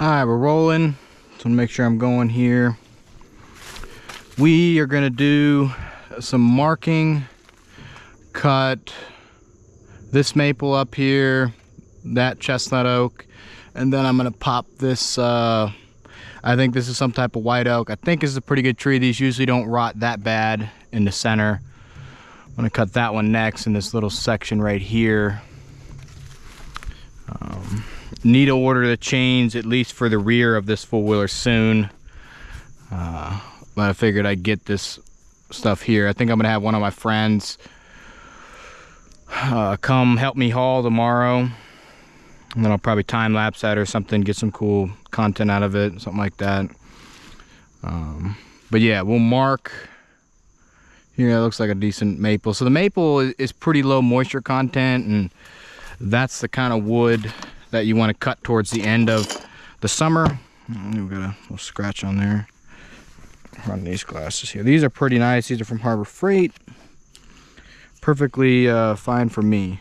Alright, we're rolling. So make sure I'm going here. We are gonna do some marking, cut this maple up here, that chestnut oak, and then I'm gonna pop this, I think this is some type of white oak. I think this is a pretty good tree. These usually don't rot that bad in the center. I'm gonna cut that one next in this little section right here. Need to order the chains at least for the rear of this four-wheeler soon. But I figured I'd get this stuff here. I think I'm gonna have one of my friends come help me haul tomorrow. And then I'll probably time lapse that or something, get some cool content out of it, something like that. But yeah, we'll mark. Here, it looks like a decent maple. So the maple is pretty low moisture content, and that's the kind of wood that you want to cut towards the end of the summer. We've got a little scratch on there. Run these glasses here. These are pretty nice. These are from Harbor Freight. Perfectly fine for me.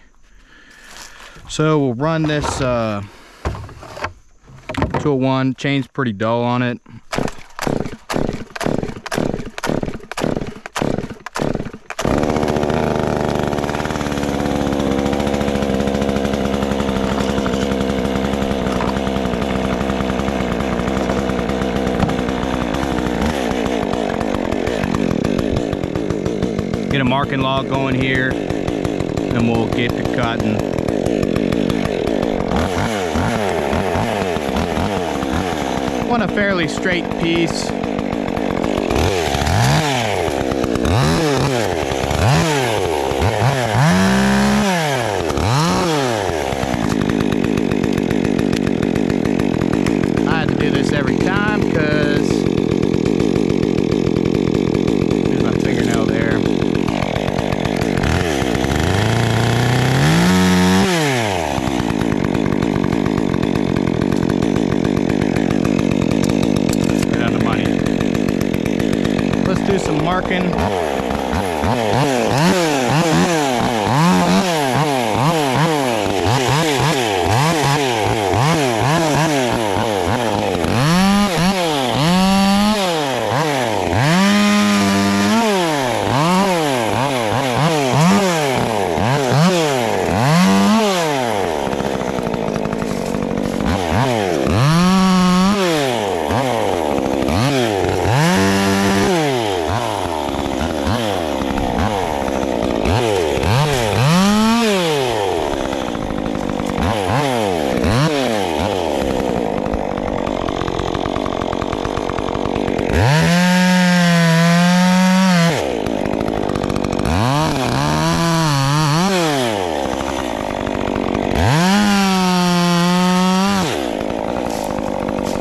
So we'll run this 201. Chain's pretty dull on it. Get a marking log going here, and we'll get to cutting. Want a fairly straight piece. I had to do this every time because there's my fingernail there. Do some marking.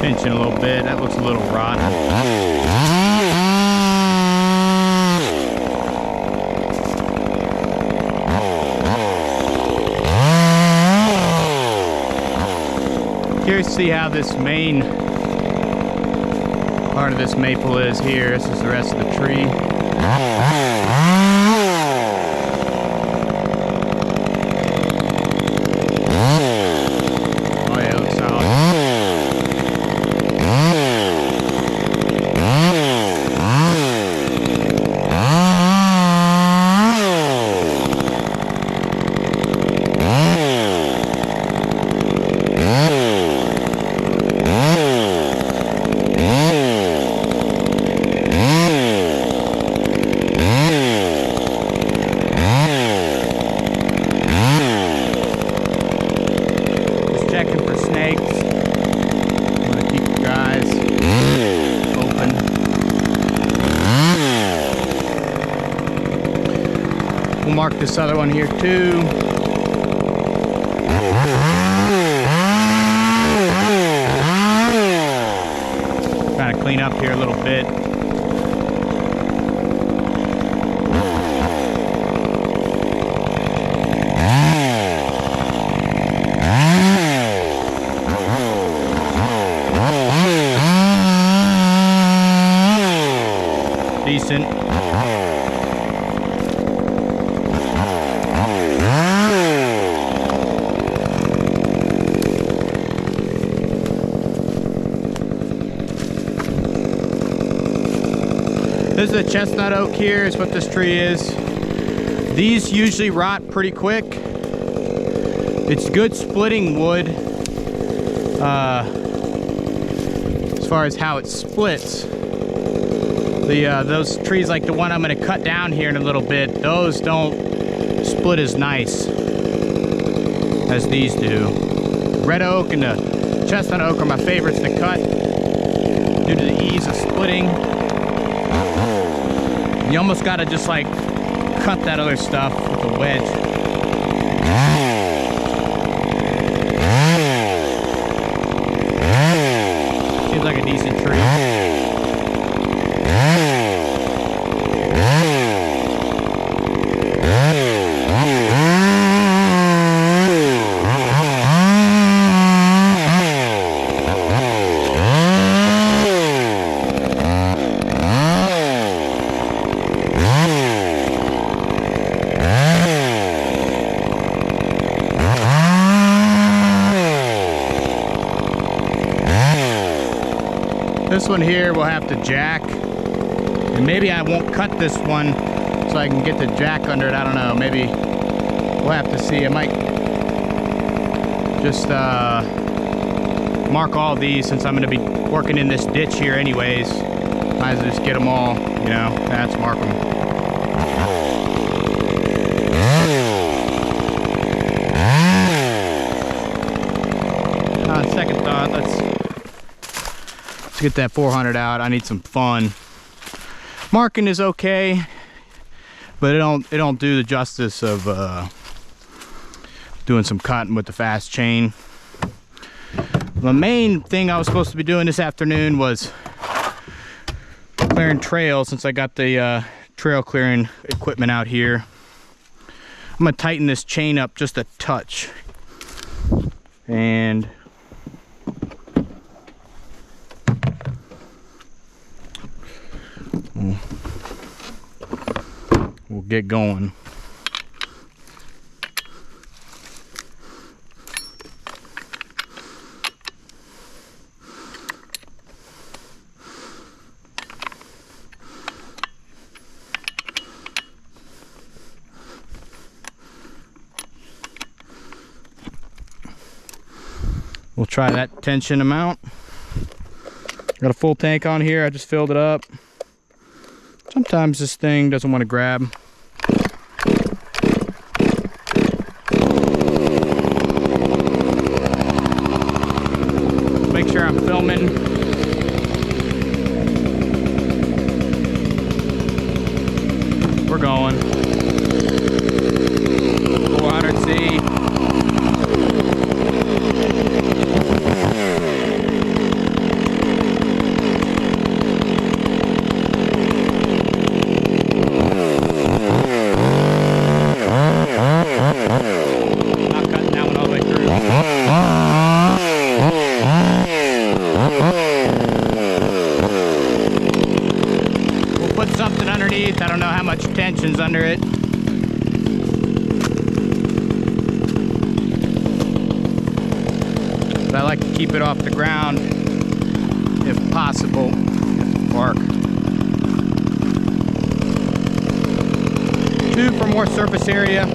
Pinching a little bit. That looks a little rotten. Curious to see how this main part of this maple is here. This is the rest of the tree. We'll mark this other one here too. Trying to clean up here a little bit. Decent. is the chestnut oak here, is what this tree is. These usually rot pretty quick. It's good splitting wood as far as how it splits. Those trees like the one I'm going to cut down here in a little bit, those don't split as nice as these do. Red oak and the chestnut oak are my favorites to cut due to the ease of splitting. You almost got to just like cut that other stuff with a wedge. Seems like a decent tree. This one here we'll have to jack, and maybe I won't cut this one so I can get the jack under it. I don't know, maybe we'll have to see. I might just mark all these since I'm going to be working in this ditch here anyways. Might as well just get them all, you know, that's mark them. On second thought, let's get that 400 out. I need some fun. Marking is okay, but it don't do the justice of doing some cutting with the fast chain. The main thing I was supposed to be doing this afternoon was clearing trails, since I got the trail clearing equipment out here. I'm gonna tighten this chain up just a touch, and we'll get going. We'll try that tension amount. Got a full tank on here. I just filled it up. Sometimes this thing doesn't want to grab. Make sure I'm filming. We're going. 400C. I don't know how much tension's under it. But I like to keep it off the ground if possible. Bark. 2 for more surface area.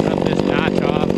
Cut this notch off.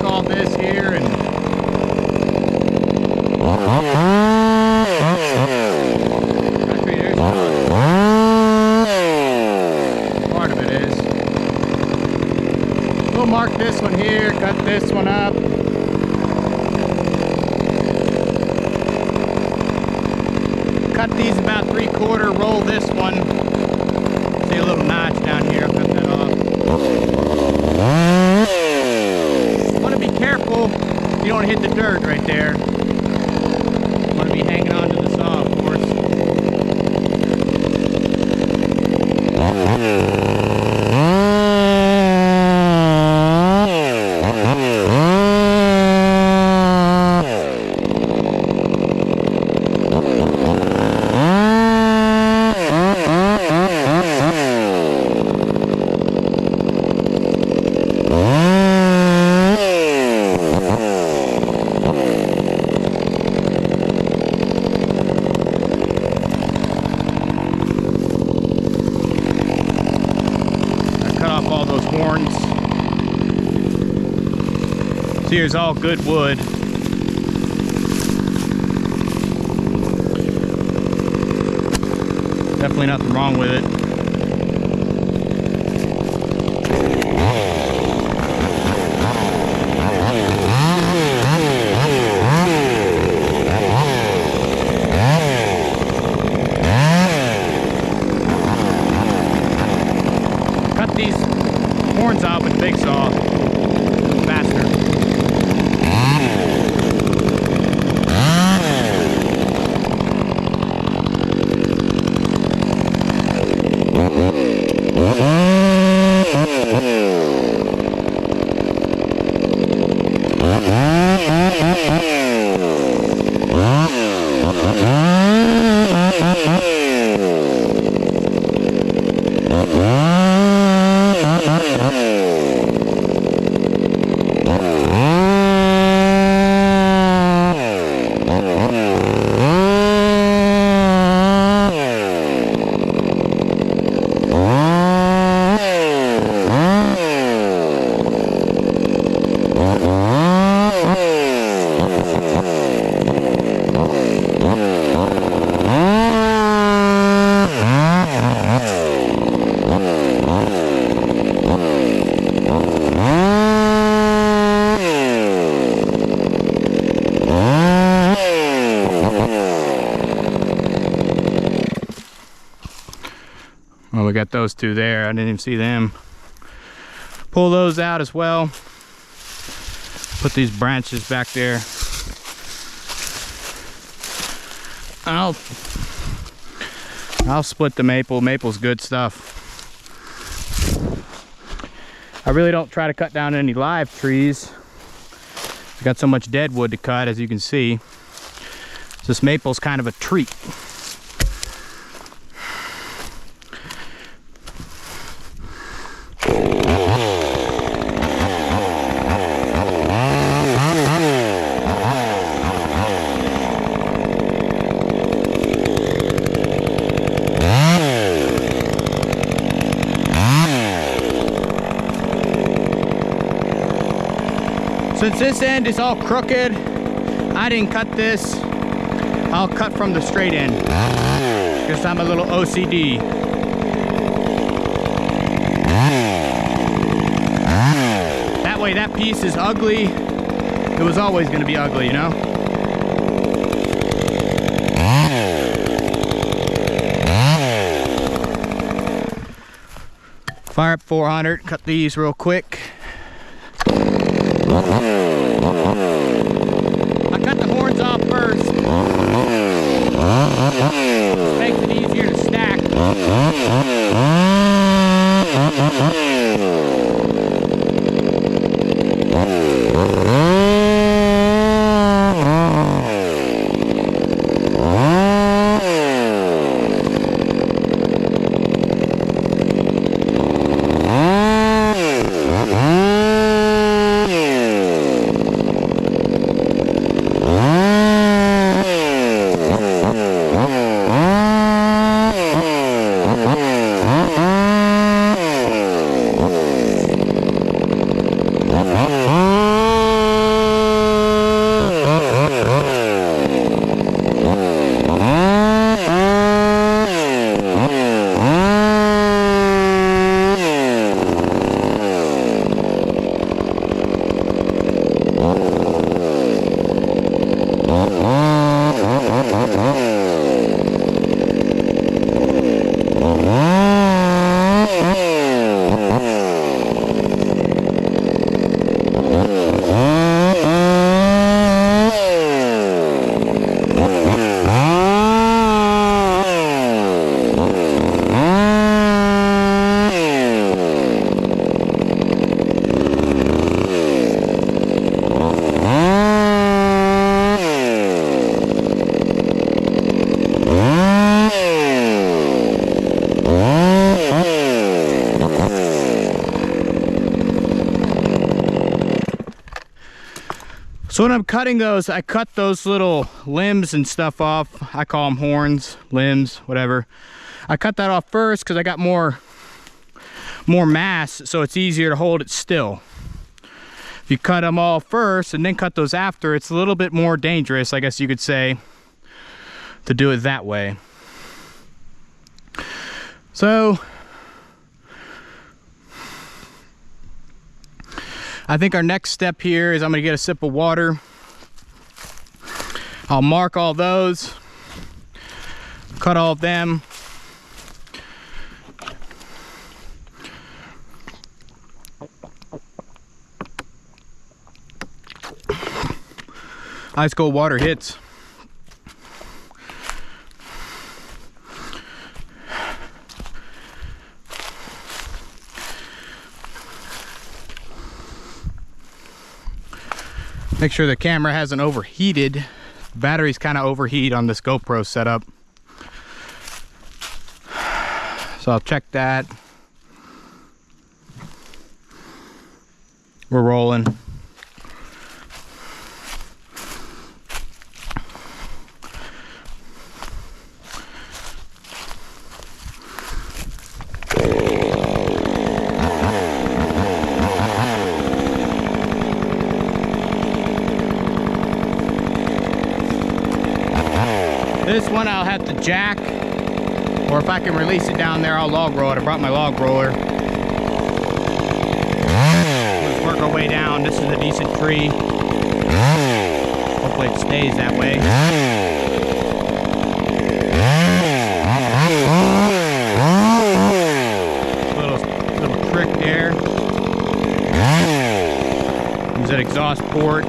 mark all this here and actually there's part of it is. We'll mark this one here, cut this one up. Cut these about 3/4, roll this one. See a little notch down here, I'll cut that off. Want to be careful, you don't want to hit the dirt right there. You want to be hanging on to the saw, of course. All those horns. So here's all good wood. Definitely nothing wrong with it. Cut these horns out with the big saw faster. Well, we got those two there. I didn't even see them. Pull those out as well. Put these branches back there. I'll split the maple. Maple's good stuff. I really don't try to cut down any live trees. I've got so much dead wood to cut, as you can see. This maple's kind of a treat. Since this end is all crooked, I didn't cut this. I'll cut from the straight end, because I'm a little OCD. That way that piece is ugly. It was always going to be ugly, you know? Fire up 400, cut these real quick. I cut the horns off first. Makes it easier to stack. So when I'm cutting those, I cut those little limbs and stuff off. I call them horns, limbs, whatever. I cut that off first because I got more mass, so it's easier to hold it still. If you cut them all first and then cut those after, it's a little bit more dangerous, I guess you could say, to do it that way. So I think our next step here is I'm gonna get a sip of water. I'll mark all those, cut all of them. Ice cold water hits. Make sure the camera hasn't overheated. The battery's kind of overheat on this GoPro setup. So I'll check that. We're rolling. This one I'll have to jack, or if I can release it down there, I'll log roll it. I brought my log roller. Let's work our way down. This is a decent tree. Hopefully it stays that way. Little trick there. Use that exhaust port.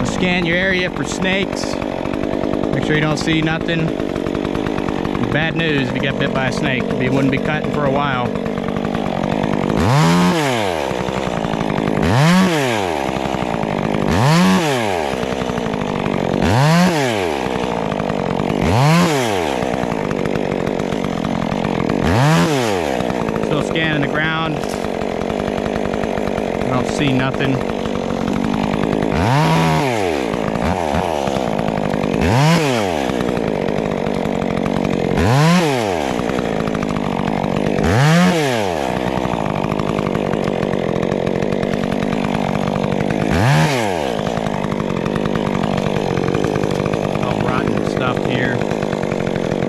Scan your area for snakes. Make sure you don't see nothing. Bad news if you got bit by a snake. You wouldn't be cutting for a while. Still scanning the ground. I don't see nothing.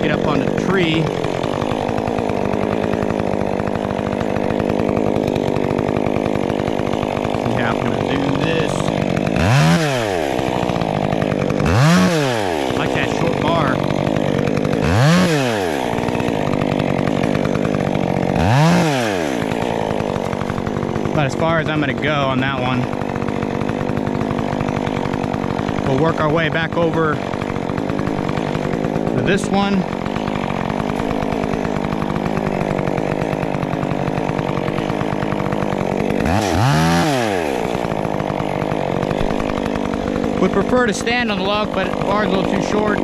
Get up on the tree. See how I'm gonna do this. I like that short bar. About as far as I'm gonna go on that one. We'll work our way back over to this one. Would prefer to stand on the log, but the bar's a little too short.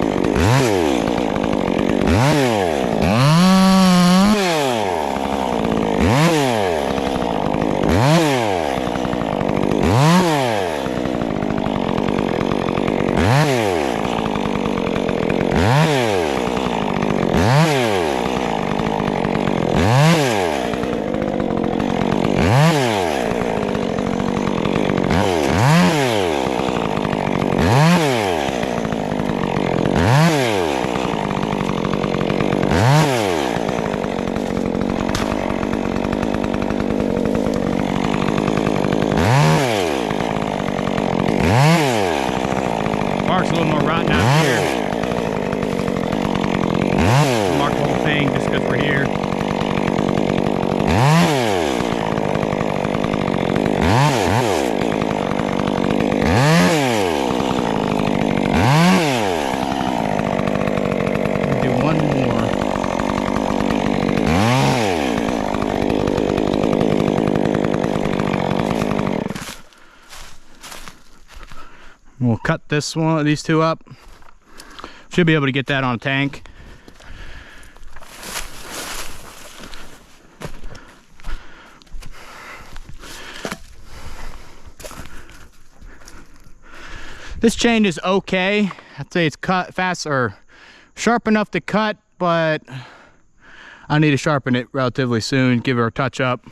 Bark's a little more rotten out here. I'll mark the whole thing just because we're here. Do one more. We'll cut these two up. Should be able to get that on a tank. This chain is okay. I'd say it's cut fast or sharp enough to cut, but I need to sharpen it relatively soon, give her a touch up.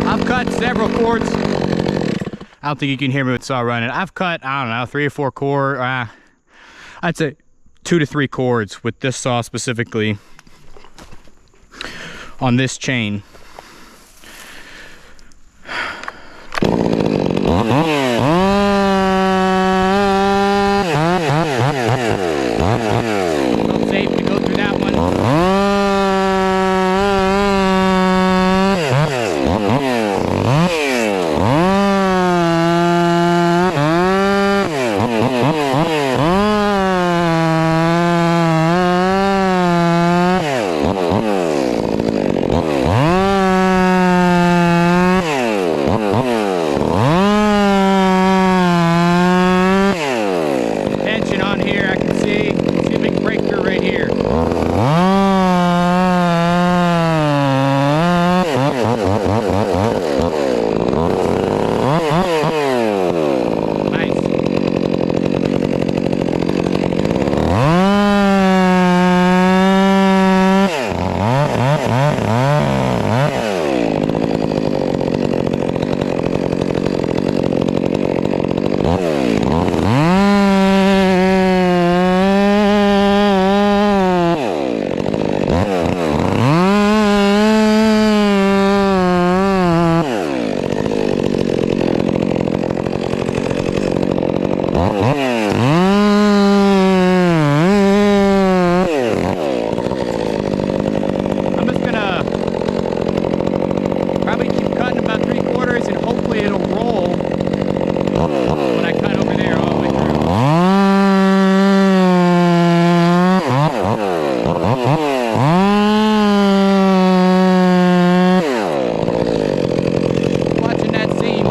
I've cut several cords. I don't think you can hear me with the saw running. I've cut, I don't know, 3 or 4 cords. I'd say 2 to 3 cords with this saw specifically on this chain. Felt safe to go through that one. Tension on here, I can see a big breakthrough right here. Nice. I'm just gonna probably keep cutting about 3/4 and hopefully it'll roll when I cut over there all the way through. Watching that seam.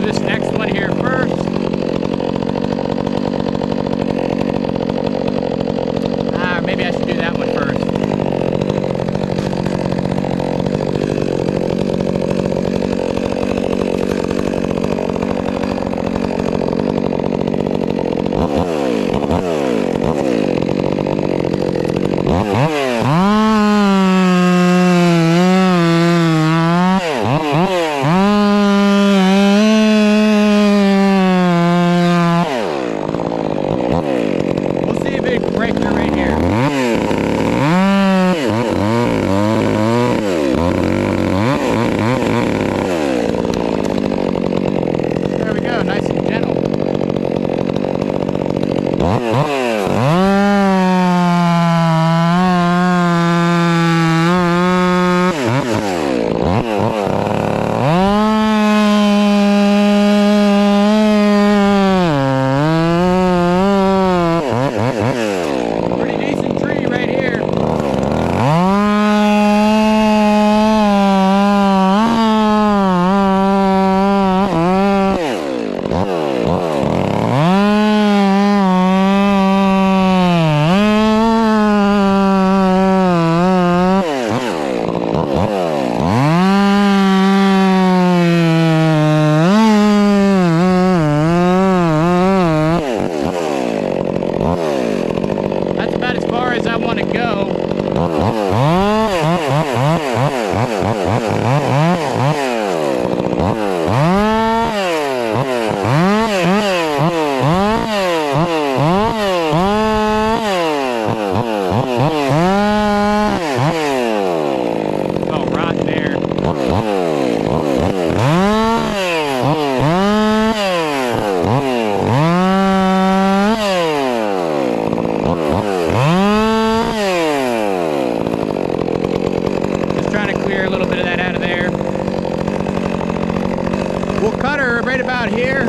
This next one here first. Maybe I should do that one first. Breaker right here. There we go, nice and gentle. there. right about here.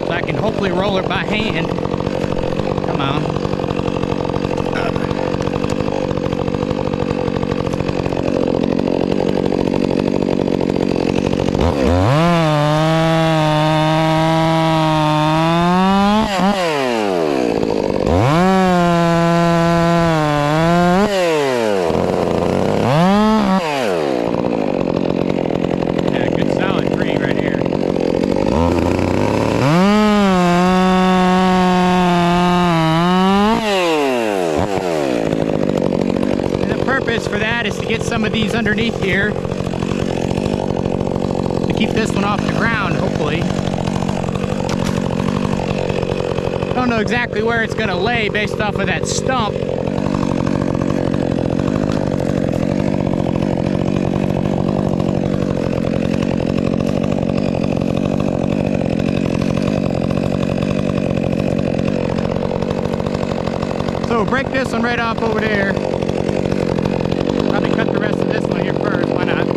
So I can hopefully roll it by hand. Come on. For that is to get some of these underneath here to keep this one off the ground, hopefully. Don't know exactly where it's going to lay based off of that stump. So break this one right off over there. Probably cut the rest of this one here first, why not?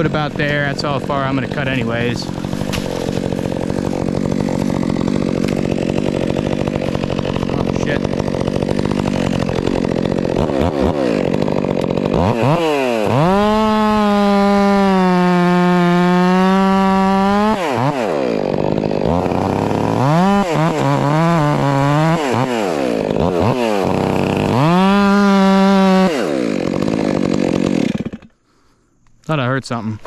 put about there. That's how far I'm gonna cut anyways. Oh shit. Thought I heard something.